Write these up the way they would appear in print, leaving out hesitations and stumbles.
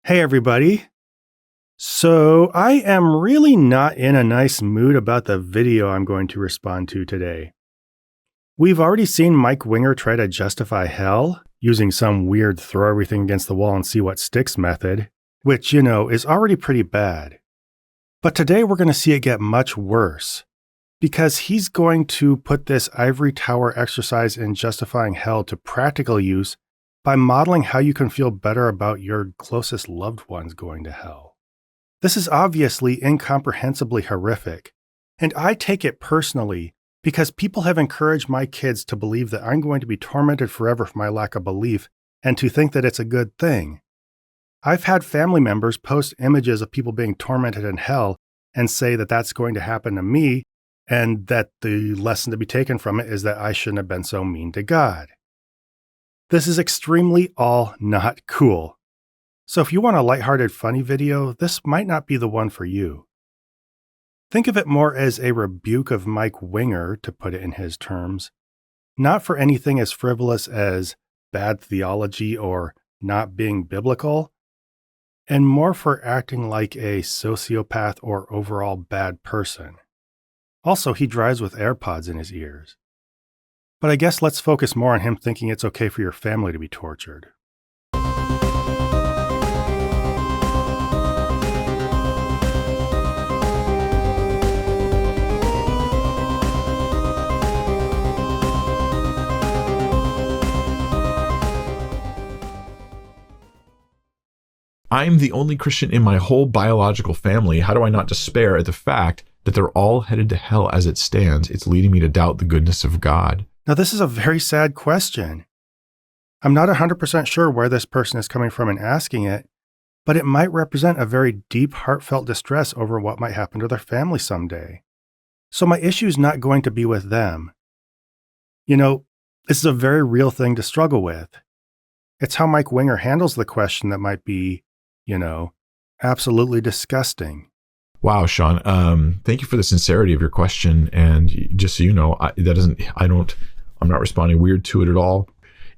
Hey, everybody. So, I am really not in a nice mood about the video I'm going to respond to today. We've already seen MikeWinger try to justify hell using some weird throw everything against the wall and see what sticks method, which, is already pretty bad. But today we're going to see it get much worse, because he's going to put this ivory tower exercise in justifying hell to practical use by modeling how you can feel better about your closest loved ones going to hell. This is obviously incomprehensibly horrific, and I take it personally because people have encouraged my kids to believe that I'm going to be tormented forever for my lack of belief and to think that it's a good thing. I've had family members post images of people being tormented in hell and say that that's going to happen to me and that the lesson to be taken from it is that I shouldn't have been so mean to God. This is extremely all not cool. So if you want a lighthearted, funny video, this might not be the one for you. Think of it more as a rebuke of MikeWinger, to put it in his terms, not for anything as frivolous as bad theology or not being biblical, and more for acting like a sociopath or overall bad person. Also, he drives with AirPods in his ears. But I guess let's focus more on him thinking it's okay for your family to be tortured. I'm the only Christian in my whole biological family. How do I not despair at the fact that they're all headed to hell as it stands? It's leading me to doubt the goodness of God. Now, this is a very sad question. I'm not 100% sure where this person is coming from in asking it, but it might represent a very deep, heartfelt distress over what might happen to their family someday. So my issue is not going to be with them. This is a very real thing to struggle with. It's how MikeWinger handles the question that might be, absolutely disgusting. Wow, Sean. Thank you for the sincerity of your question. And just so you know, I'm not responding weird to it at all.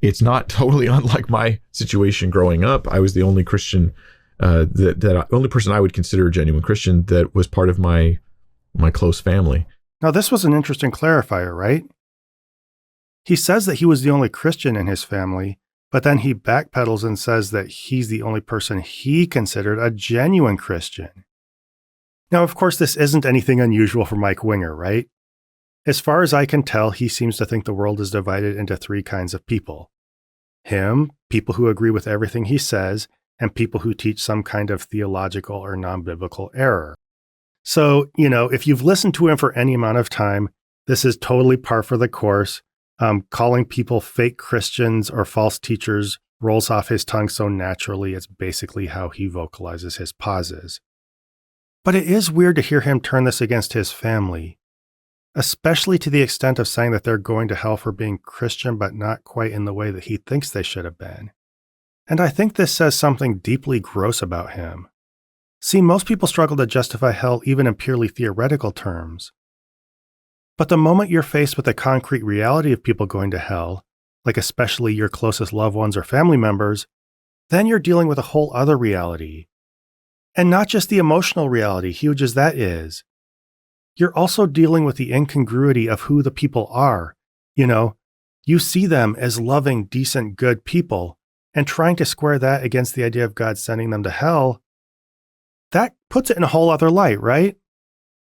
It's not totally unlike my situation growing up. I was the only Christian, only person I would consider a genuine Christian that was part of my close family. Now, this was an interesting clarifier, right? He says that he was the only Christian in his family, but then he backpedals and says that he's the only person he considered a genuine Christian. Now, of course, this isn't anything unusual for MikeWinger, right? As far as I can tell, he seems to think the world is divided into three kinds of people. Him, people who agree with everything he says, and people who teach some kind of theological or non-biblical error. So, if you've listened to him for any amount of time, this is totally par for the course. Calling people fake Christians or false teachers rolls off his tongue so naturally, it's basically how he vocalizes his pauses. But it is weird to hear him turn this against his family, especially to the extent of saying that they're going to hell for being Christian, but not quite in the way that he thinks they should have been. And I think this says something deeply gross about him. See, most people struggle to justify hell even in purely theoretical terms. But the moment you're faced with the concrete reality of people going to hell, like especially your closest loved ones or family members, then you're dealing with a whole other reality. And not just the emotional reality, huge as that is. You're also dealing with the incongruity of who the people are. You see them as loving, decent, good people, and trying to square that against the idea of God sending them to hell, that puts it in a whole other light, right?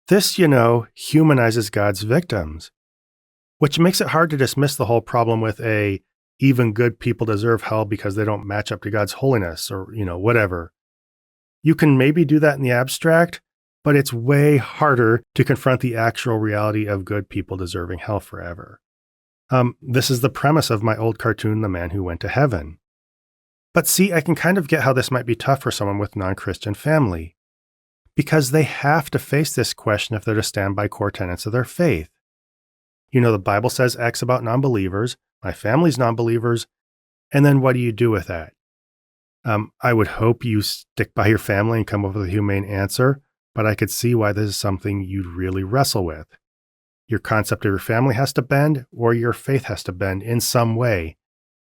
This, humanizes God's victims, which makes it hard to dismiss the whole problem with even good people deserve hell because they don't match up to God's holiness or, whatever. You can maybe do that in the abstract, but it's way harder to confront the actual reality of good people deserving hell forever. This is the premise of my old cartoon, The Man Who Went to Heaven. But see, I can kind of get how this might be tough for someone with non-Christian family, because they have to face this question if they're to stand by core tenets of their faith. The Bible says X about non-believers, my family's non-believers, and then what do you do with that? I would hope you stick by your family and come up with a humane answer, but I could see why this is something you'd really wrestle with. Your concept of your family has to bend, or your faith has to bend in some way.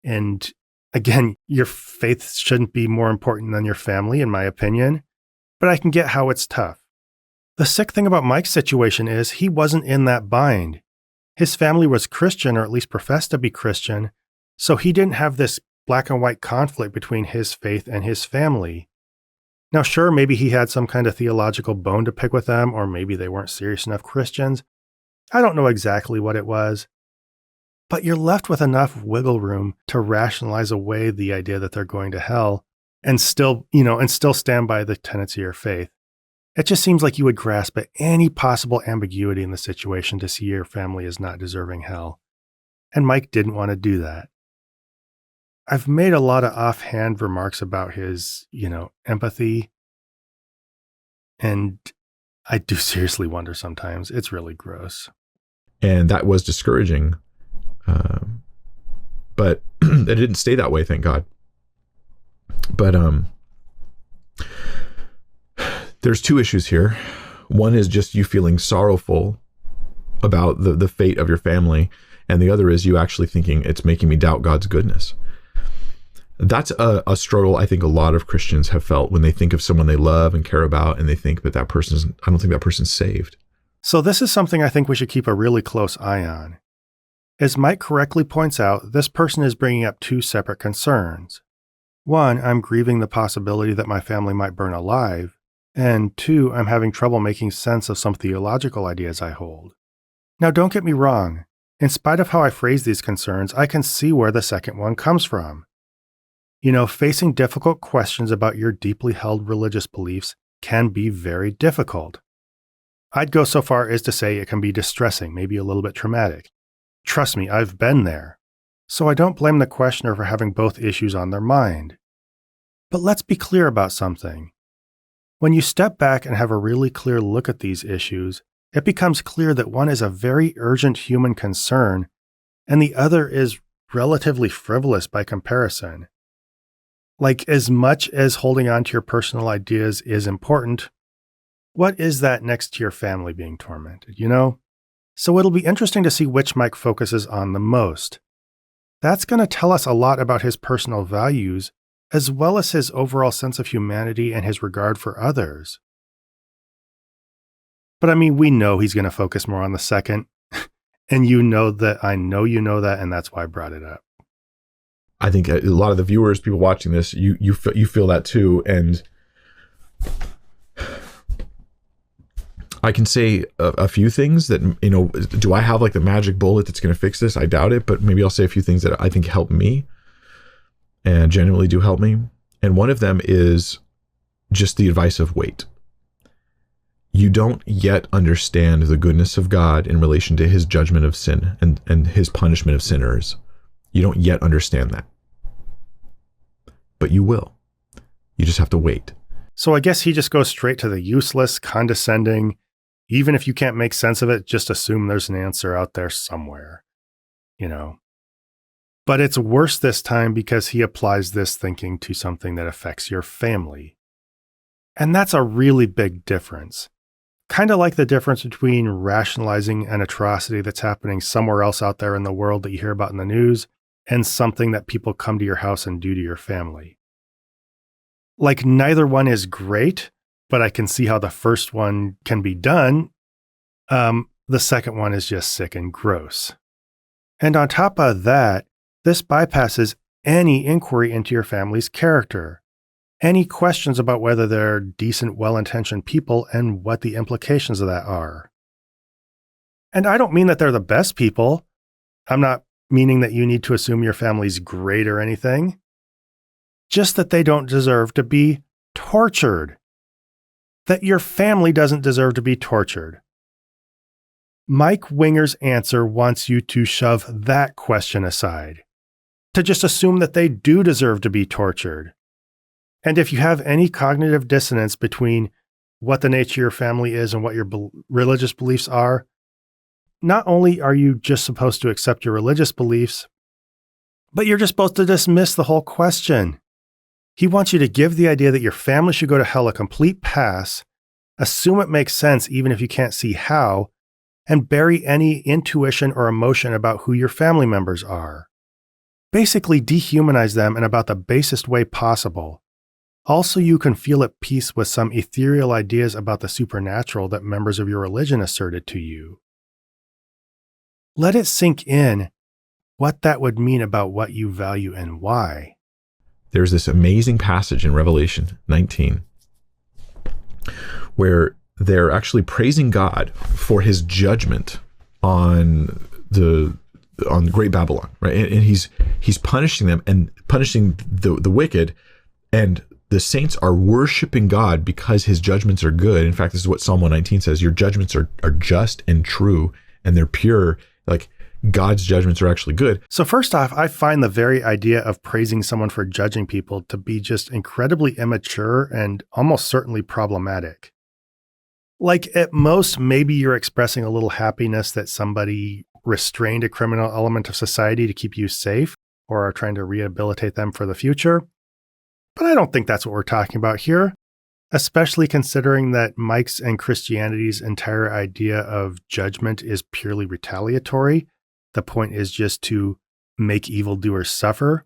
And Again, your faith shouldn't be more important than your family, in my opinion, but I can get how it's tough. The sick thing about Mike's situation is he wasn't in that bind. His family was Christian, or at least professed to be Christian, so he didn't have this black and white conflict between his faith and his family. Now, sure, maybe he had some kind of theological bone to pick with them, or maybe they weren't serious enough Christians. I don't know exactly what it was. But you're left with enough wiggle room to rationalize away the idea that they're going to hell and still stand by the tenets of your faith. It just seems like you would grasp at any possible ambiguity in the situation to see your family is not deserving hell. And Mike didn't want to do that. I've made a lot of offhand remarks about his, empathy. And I do seriously wonder sometimes. It's really gross. And that was discouraging. But it didn't stay that way, thank God. But there's two issues here. One is just you feeling sorrowful about the fate of your family, and the other is you actually thinking it's making me doubt God's goodness. That's a struggle I think a lot of Christians have felt when they think of someone they love and care about, and they think, but I don't think that person's saved. So this is something I think we should keep a really close eye on. As Mike correctly points out, this person is bringing up two separate concerns. One, I'm grieving the possibility that my family might burn alive, and two, I'm having trouble making sense of some theological ideas I hold. Now, don't get me wrong. In spite of how I phrase these concerns, I can see where the second one comes from. Facing difficult questions about your deeply held religious beliefs can be very difficult. I'd go so far as to say it can be distressing, maybe a little bit traumatic. Trust me, I've been there. So I don't blame the questioner for having both issues on their mind. But let's be clear about something. When you step back and have a really clear look at these issues, it becomes clear that one is a very urgent human concern, and the other is relatively frivolous by comparison. Like, as much as holding on to your personal ideas is important, what is that next to your family being tormented, So it'll be interesting to see which Mike focuses on the most. That's going to tell us a lot about his personal values, as well as his overall sense of humanity and his regard for others. But we know he's going to focus more on the second, and I know you know that, and that's why I brought it up. I think a lot of the viewers, people watching this, you feel that too, and I can say a few things that, do I have like the magic bullet that's going to fix this? I doubt it, but maybe I'll say a few things that I think help me and genuinely do help me. And one of them is just the advice of wait. You don't yet understand the goodness of God in relation to his judgment of sin and his punishment of sinners. You don't yet understand that. But you will. You just have to wait. So I guess he just goes straight to the useless, condescending, even if you can't make sense of it, just assume there's an answer out there somewhere, But it's worse this time because he applies this thinking to something that affects your family. And that's a really big difference. Kind of like the difference between rationalizing an atrocity that's happening somewhere else out there in the world that you hear about in the news and something that people come to your house and do to your family. Like, neither one is great, but I can see how the first one can be done. The second one is just sick and gross. And on top of that, this bypasses any inquiry into your family's character, any questions about whether they're decent, well-intentioned people and what the implications of that are. And I don't mean that they're the best people. I'm not meaning that you need to assume your family's great or anything. Just that they don't deserve to be tortured. That your family doesn't deserve to be tortured. MikeWinger's answer wants you to shove that question aside, to just assume that they do deserve to be tortured. And if you have any cognitive dissonance between what the nature of your family is and what your religious beliefs are, not only are you just supposed to accept your religious beliefs, but you're just supposed to dismiss the whole question. He wants you to give the idea that your family should go to hell a complete pass, assume it makes sense even if you can't see how, and bury any intuition or emotion about who your family members are. Basically dehumanize them in about the basest way possible. Also, you can feel at peace with some ethereal ideas about the supernatural that members of your religion asserted to you. Let it sink in what that would mean about what you value and why. There's this amazing passage in Revelation 19 where they're actually praising God for his judgment on the Great Babylon, right? And he's punishing them and punishing the wicked, and the saints are worshiping God because his judgments are good. In fact, this is what Psalm 119 says: your judgments are just and true, and they're pure. Like, God's judgments are actually good. So first off, I find the very idea of praising someone for judging people to be just incredibly immature and almost certainly problematic. Like, at most, maybe you're expressing a little happiness that somebody restrained a criminal element of society to keep you safe, or are trying to rehabilitate them for the future. But I don't think that's what we're talking about here, especially considering that Mike's and Christianity's entire idea of judgment is purely retaliatory. The point is just to make evildoers suffer.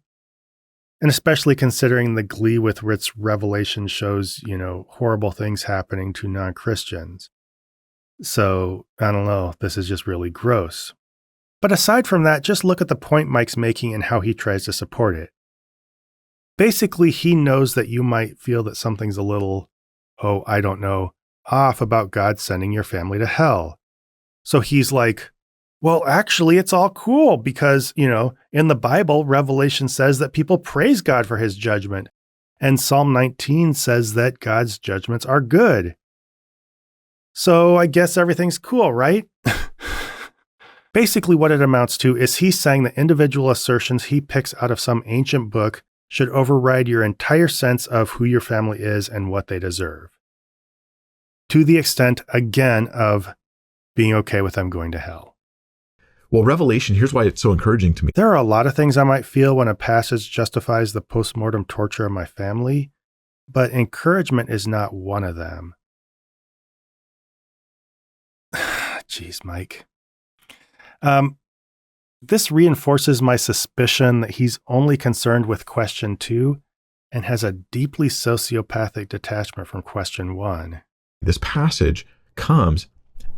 And especially considering the glee with which Revelation shows, horrible things happening to non-Christians. So, I don't know, this is just really gross. But aside from that, just look at the point Mike's making and how he tries to support it. Basically, he knows that you might feel that something's a little, off about God sending your family to hell. So he's like, well, actually, it's all cool because, in the Bible, Revelation says that people praise God for his judgment. And Psalm 19 says that God's judgments are good. So I guess everything's cool, right? Basically, what it amounts to is he's saying that individual assertions he picks out of some ancient book should override your entire sense of who your family is and what they deserve. To the extent, again, of being okay with them going to hell. Well, Revelation, here's why it's so encouraging to me. There are a lot of things I might feel when a passage justifies the post-mortem torture of my family, but encouragement is not one of them. Jeez, Mike. This reinforces my suspicion that he's only concerned with question 2 and has a deeply sociopathic detachment from question 1. This passage comes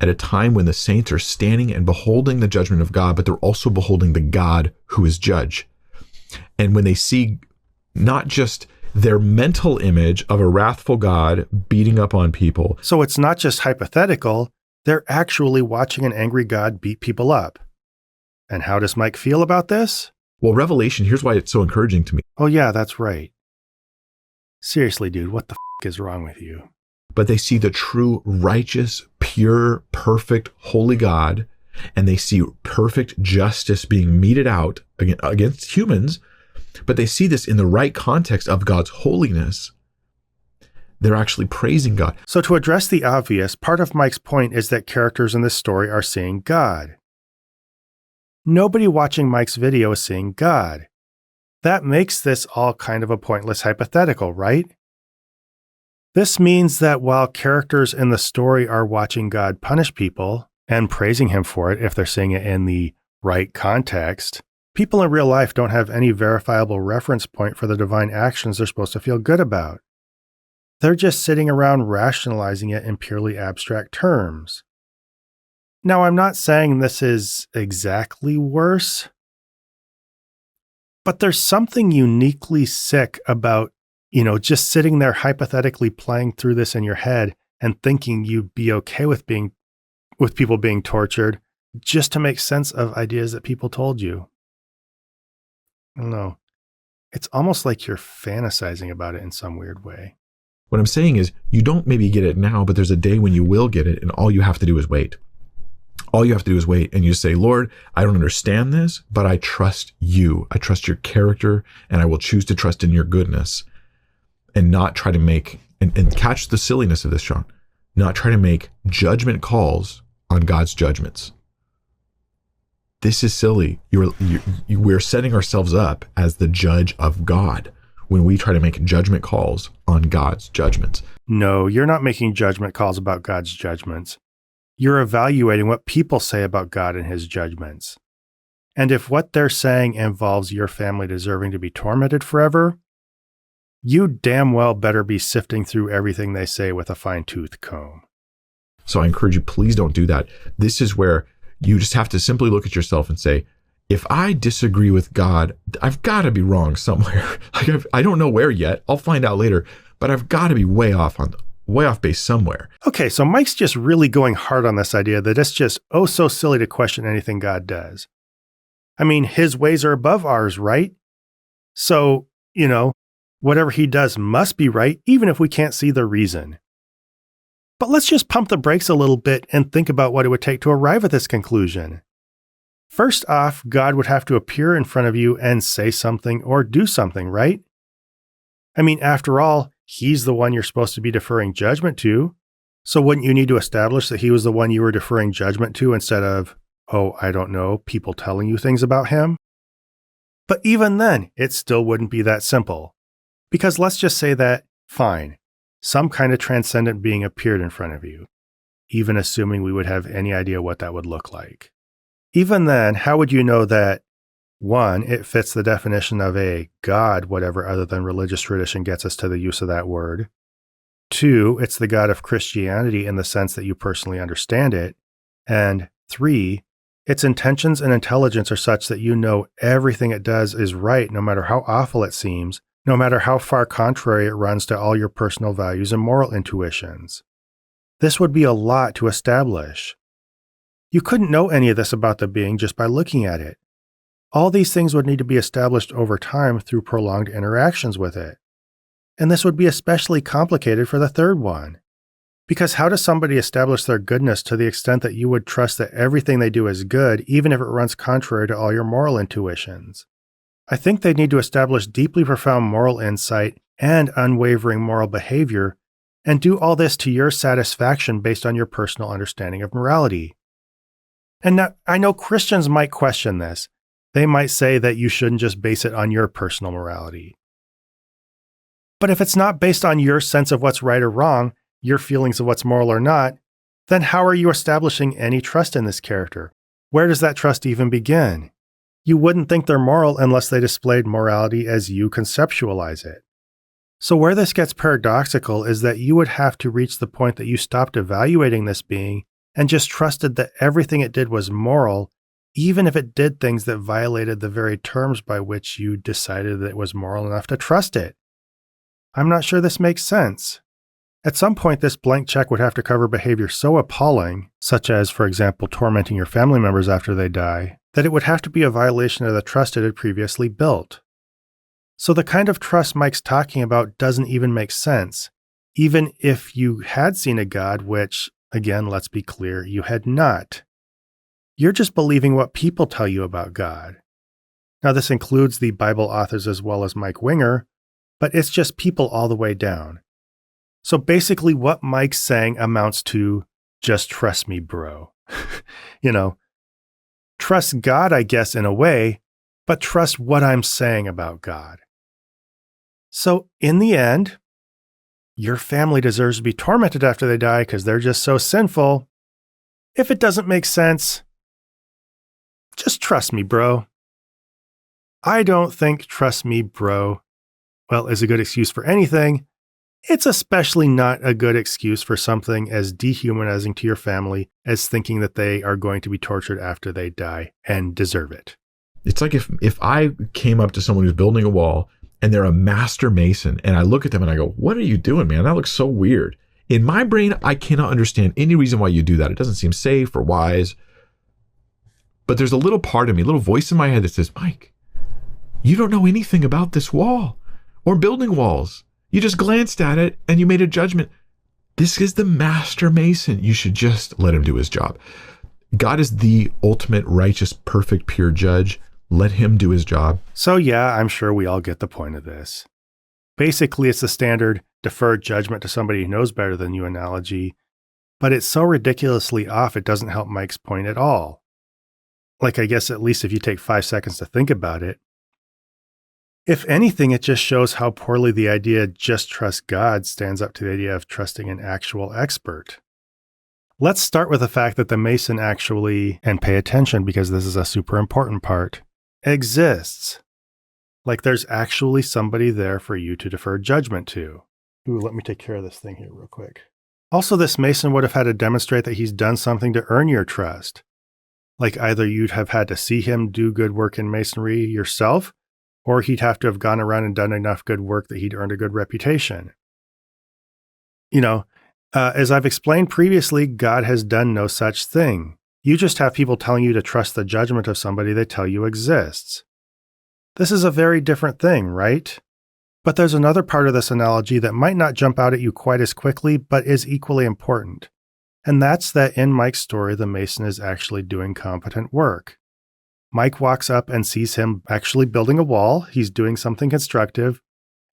at a time when the saints are standing and beholding the judgment of God, but they're also beholding the God who is judge. And when they see not just their mental image of a wrathful God beating up on people. So it's not just hypothetical, they're actually watching an angry God beat people up. And how does Mike feel about this? Well, Revelation, here's why it's so encouraging to me. Oh yeah, that's right. Seriously, dude, what the is wrong with you? But they see the true, righteous, pure, perfect, holy God, and they see perfect justice being meted out against humans, but they see this in the right context of God's holiness. They're actually praising God. So to address the obvious, part of Mike's point is that characters in this story are seeing God. Nobody watching Mike's video is seeing God. That makes this all kind of a pointless hypothetical, right? This means that while characters in the story are watching God punish people and praising him for it if they're seeing it in the right context, people in real life don't have any verifiable reference point for the divine actions they're supposed to feel good about. They're just sitting around rationalizing it in purely abstract terms. Now, I'm not saying this is exactly worse, but there's something uniquely sick about, just sitting there hypothetically playing through this in your head and thinking you'd be okay with people being tortured just to make sense of ideas that people told you. I don't know. It's almost like you're fantasizing about it in some weird way. What I'm saying is, you don't maybe get it now, but there's a day when you will get it, and all you have to do is wait. All you have to do is wait, and you say, Lord, I don't understand this, but I trust you. I trust your character, and I will choose to trust in your goodness and not try to make, and catch the silliness of this, Sean, not try to make judgment calls on God's judgments. This is silly. We're setting ourselves up as the judge of God when we try to make judgment calls on God's judgments. No, you're not making judgment calls about God's judgments. You're evaluating what people say about God and his judgments. And if what they're saying involves your family deserving to be tormented forever, you damn well better be sifting through everything they say with a fine-tooth comb. So I encourage you, please don't do that. This is where you just have to simply look at yourself and say, if I disagree with God, I've got to be wrong somewhere. I don't know where yet. I'll find out later, but I've got to be way off base somewhere. Okay, so Mike's just really going hard on this idea that it's just so silly to question anything God does. I mean, his ways are above ours, right? So, whatever he does must be right, even if we can't see the reason. But let's just pump the brakes a little bit and think about what it would take to arrive at this conclusion. First off, God would have to appear in front of you and say something or do something, right? I mean, after all, he's the one you're supposed to be deferring judgment to. So wouldn't you need to establish that he was the one you were deferring judgment to instead of, I don't know, people telling you things about him? But even then, it still wouldn't be that simple. Because let's just say that, fine, some kind of transcendent being appeared in front of you, even assuming we would have any idea what that would look like. Even then, how would you know that, 1, it fits the definition of a God, whatever other than religious tradition gets us to the use of that word? 2, it's the God of Christianity in the sense that you personally understand it. And 3, its intentions and intelligence are such that you know everything it does is right, no matter how awful it seems, no matter how far contrary it runs to all your personal values and moral intuitions. This would be a lot to establish. You couldn't know any of this about the being just by looking at it. All these things would need to be established over time through prolonged interactions with it. And this would be especially complicated for the third one. Because how does somebody establish their goodness to the extent that you would trust that everything they do is good, even if it runs contrary to all your moral intuitions? I think they need to establish deeply profound moral insight and unwavering moral behavior, and do all this to your satisfaction based on your personal understanding of morality. And now, I know Christians might question this. They might say that you shouldn't just base it on your personal morality. But if it's not based on your sense of what's right or wrong, your feelings of what's moral or not, then how are you establishing any trust in this character? Where does that trust even begin? You wouldn't think they're moral unless they displayed morality as you conceptualize it. So where this gets paradoxical is that you would have to reach the point that you stopped evaluating this being and just trusted that everything it did was moral, even if it did things that violated the very terms by which you decided that it was moral enough to trust it. I'm not sure this makes sense. At some point, this blank check would have to cover behavior so appalling, such as, for example, tormenting your family members after they die, that it would have to be a violation of the trust it had previously built. So the kind of trust Mike's talking about doesn't even make sense, even if you had seen a God, which, again, let's be clear, you had not. You're just believing what people tell you about God. Now, this includes the Bible authors as well as MikeWinger, but it's just people all the way down. So basically what Mike's saying amounts to, just trust me, bro. Trust God, I guess, in a way, but trust what I'm saying about God. So in the end, your family deserves to be tormented after they die because they're just so sinful. If it doesn't make sense, just trust me, bro. I don't think trust me, bro, is a good excuse for anything. It's especially not a good excuse for something as dehumanizing to your family as thinking that they are going to be tortured after they die and deserve it. It's like if I came up to someone who's building a wall and they're a master mason and I look at them and I go, what are you doing, man? That looks so weird. In my brain, I cannot understand any reason why you do that. It doesn't seem safe or wise. But there's a little part of me, a little voice in my head that says, Mike, you don't know anything about this wall or building walls. You just glanced at it and you made a judgment. This is the master mason. You should just let him do his job. God is the ultimate righteous, perfect, pure judge. Let him do his job. So yeah, I'm sure we all get the point of this. Basically, it's the standard defer judgment to somebody who knows better than you analogy, but it's so ridiculously off it doesn't help Mike's point at all. I guess at least if you take 5 seconds to think about it. If anything, it just shows how poorly the idea just trust God stands up to the idea of trusting an actual expert. Let's start with the fact that the Mason actually, and pay attention because this is a super important part, exists. Like there's actually somebody there for you to defer judgment to. Ooh, let me take care of this thing here real quick. Also, this Mason would have had to demonstrate that he's done something to earn your trust. Like either you'd have had to see him do good work in Masonry yourself, or he'd have to have gone around and done enough good work that he'd earned a good reputation. As I've explained previously, God has done no such thing. You just have people telling you to trust the judgment of somebody they tell you exists. This is a very different thing, right? But there's another part of this analogy that might not jump out at you quite as quickly, but is equally important. And that's that in Mike's story, the Mason is actually doing competent work. Mike walks up and sees him actually building a wall. He's doing something constructive.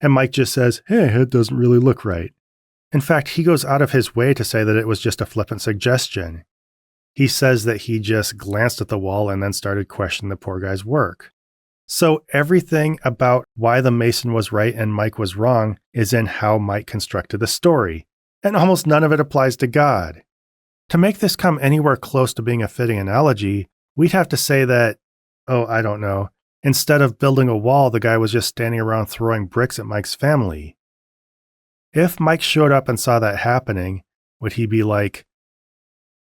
And Mike just says, hey, it doesn't really look right. In fact, he goes out of his way to say that it was just a flippant suggestion. He says that he just glanced at the wall and then started questioning the poor guy's work. So everything about why the Mason was right and Mike was wrong is in how Mike constructed the story, and almost none of it applies to God. To make this come anywhere close to being a fitting analogy, we'd have to say that, instead of building a wall, the guy was just standing around throwing bricks at Mike's family. If Mike showed up and saw that happening, would he be like,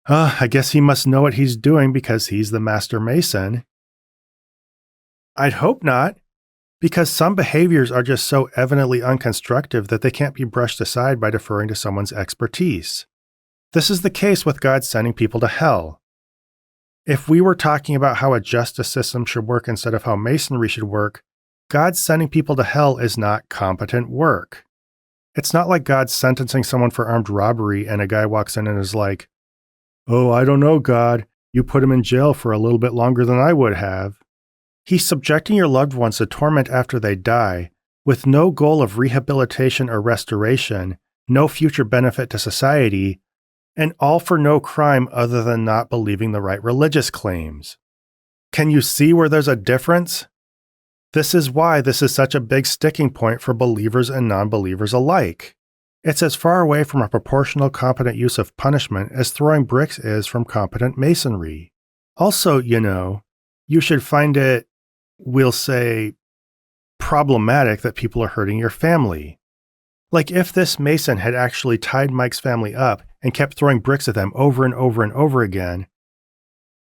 I guess he must know what he's doing because he's the master mason? I'd hope not, because some behaviors are just so evidently unconstructive that they can't be brushed aside by deferring to someone's expertise. This is the case with God sending people to hell. If we were talking about how a justice system should work instead of how Masonry should work, God sending people to hell is not competent work. It's not like God sentencing someone for armed robbery and a guy walks in and is like, oh, I don't know, God, you put him in jail for a little bit longer than I would have. He's subjecting your loved ones to torment after they die, with no goal of rehabilitation or restoration, no future benefit to society, and all for no crime other than not believing the right religious claims. Can you see where there's a difference? This is why this is such a big sticking point for believers and non-believers alike. It's as far away from a proportional, competent use of punishment as throwing bricks is from competent masonry. Also, you should find it, we'll say, problematic that people are hurting your family. Like if this mason had actually tied Mike's family up and kept throwing bricks at them over and over and over again,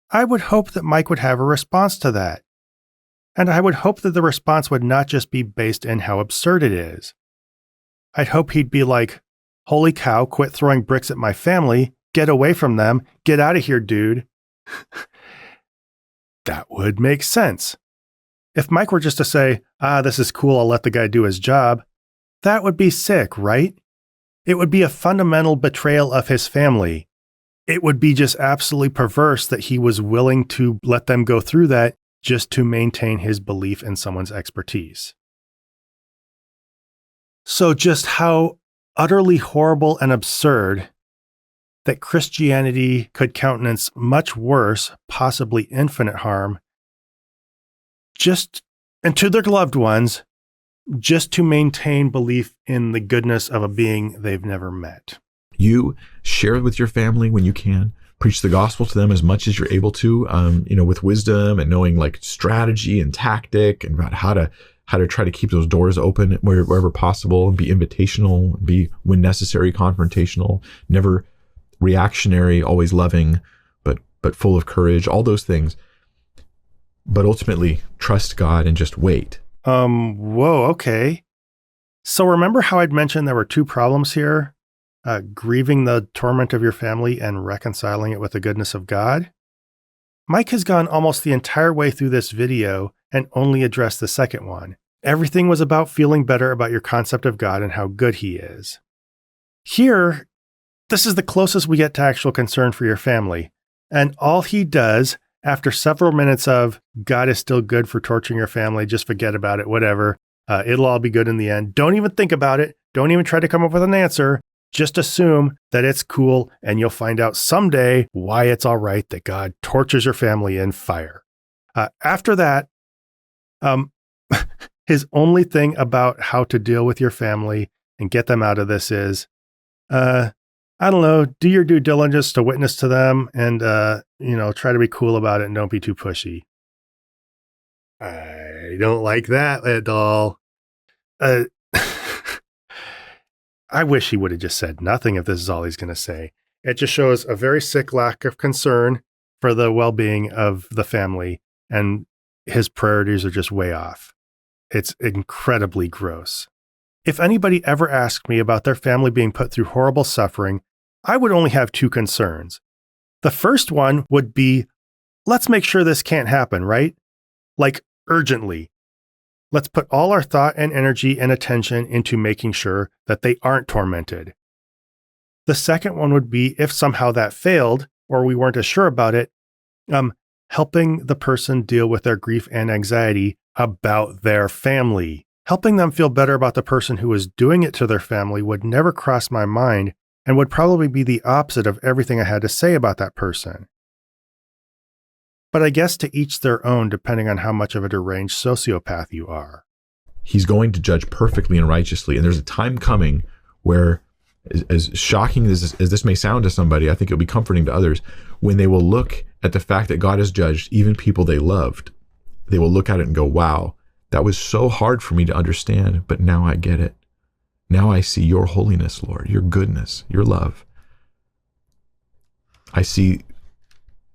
I would hope that Mike would have a response to that. And I would hope that the response would not just be based in how absurd it is. I'd hope he'd be like, holy cow, quit throwing bricks at my family, get away from them, get out of here, dude. That would make sense. If Mike were just to say, this is cool, I'll let the guy do his job, that would be sick, right? It would be a fundamental betrayal of his family. It would be just absolutely perverse that he was willing to let them go through that just to maintain his belief in someone's expertise. So just how utterly horrible and absurd that Christianity could countenance much worse, possibly infinite harm, and to their loved ones, just to maintain belief in the goodness of a being they've never met. You share with your family when you can. Preach the gospel to them as much as you're able to, with wisdom and knowing like strategy and tactic and about how to try to keep those doors open wherever possible and be invitational, be when necessary confrontational, never reactionary, always loving, but full of courage, all those things. But ultimately, trust God and just wait. Okay. So remember how I'd mentioned there were two problems here? Grieving the torment of your family and reconciling it with the goodness of God? Mike has gone almost the entire way through this video and only addressed the second one. Everything was about feeling better about your concept of God and how good he is. Here, this is the closest we get to actual concern for your family. And all he does, after several minutes of, God is still good for torturing your family, just forget about it, whatever, it'll all be good in the end. Don't even think about it. Don't even try to come up with an answer. Just assume that it's cool and you'll find out someday why it's all right that God tortures your family in fire. After that, his only thing about how to deal with your family and get them out of this is, I I don't know, do your due diligence to witness to them and, try to be cool about it and don't be too pushy. I don't like that at all. I wish he would have just said nothing if this is all he's going to say. It just shows a very sick lack of concern for the well-being of the family, and his priorities are just way off. It's incredibly gross. If anybody ever asked me about their family being put through horrible suffering, I would only have two concerns. The first one would be, let's make sure this can't happen, right? Like, urgently. Let's put all our thought and energy and attention into making sure that they aren't tormented. The second one would be, if somehow that failed, or we weren't as sure about it, helping the person deal with their grief and anxiety about their family. Helping them feel better about the person who was doing it to their family would never cross my mind and would probably be the opposite of everything I had to say about that person. But I guess to each their own, depending on how much of a deranged sociopath you are. He's going to judge perfectly and righteously. And there's a time coming where, as shocking as this may sound to somebody, I think it'll be comforting to others, when they will look at the fact that God has judged even people they loved. They will look at it and go, wow, that was so hard for me to understand, but now I get it. Now I see your holiness, Lord, your goodness, your love. I see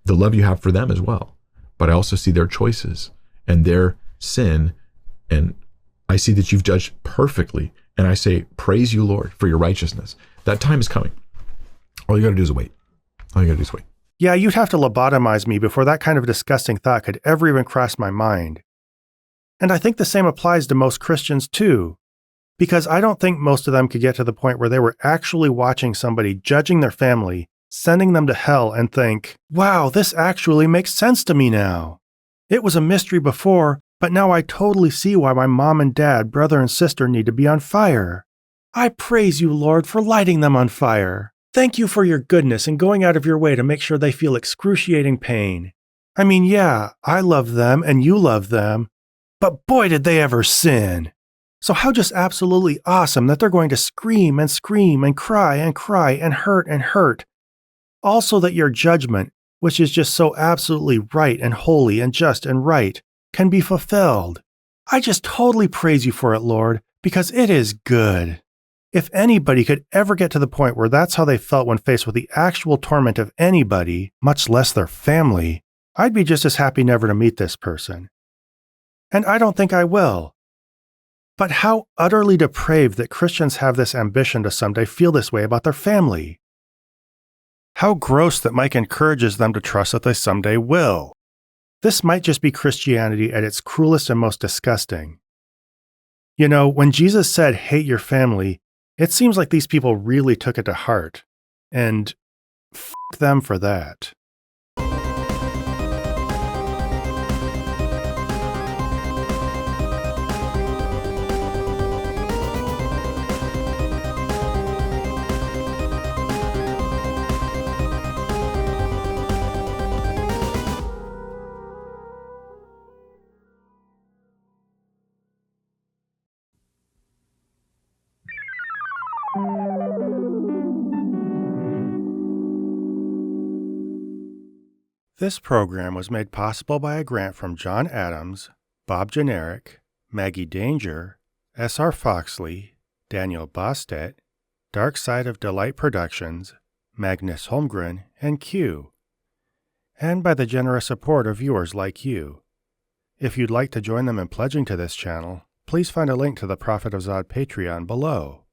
the love you have for them as well, but I also see their choices and their sin, and I see that you've judged perfectly, and I say, praise you, Lord, for your righteousness. That time is coming. All you got to do is wait. Yeah, you'd have to lobotomize me before that kind of disgusting thought could ever even cross my mind. And I think the same applies to most Christians too, because I don't think most of them could get to the point where they were actually watching somebody judging their family, sending them to hell, and think, wow, this actually makes sense to me now. It was a mystery before, but now I totally see why my mom and dad, brother and sister need to be on fire. I praise you, Lord, for lighting them on fire. Thank you for your goodness and going out of your way to make sure they feel excruciating pain. I mean, yeah, I love them and you love them, but boy, did they ever sin. So how just absolutely awesome that they're going to scream and scream and cry and cry and hurt. Also that your judgment, which is just so absolutely right and holy and just and right, can be fulfilled. I just totally praise you for it, Lord, because it is good. If anybody could ever get to the point where that's how they felt when faced with the actual torment of anybody, much less their family, I'd be just as happy never to meet this person. And I don't think I will. But how utterly depraved that Christians have this ambition to someday feel this way about their family. How gross that Mike encourages them to trust that they someday will. This might just be Christianity at its cruelest and most disgusting. You know, when Jesus said, hate your family, it seems like these people really took it to heart. And f*** them for that. This program was made possible by a grant from John Adams, Bob Generic, Maggie Danger, S.R. Foxley, Daniel Bostet, Dark Side of Delight Productions, Magnus Holmgren, and Q, and by the generous support of viewers like you. If you'd like to join them in pledging to this channel, please find a link to the Prophet of Zod Patreon below.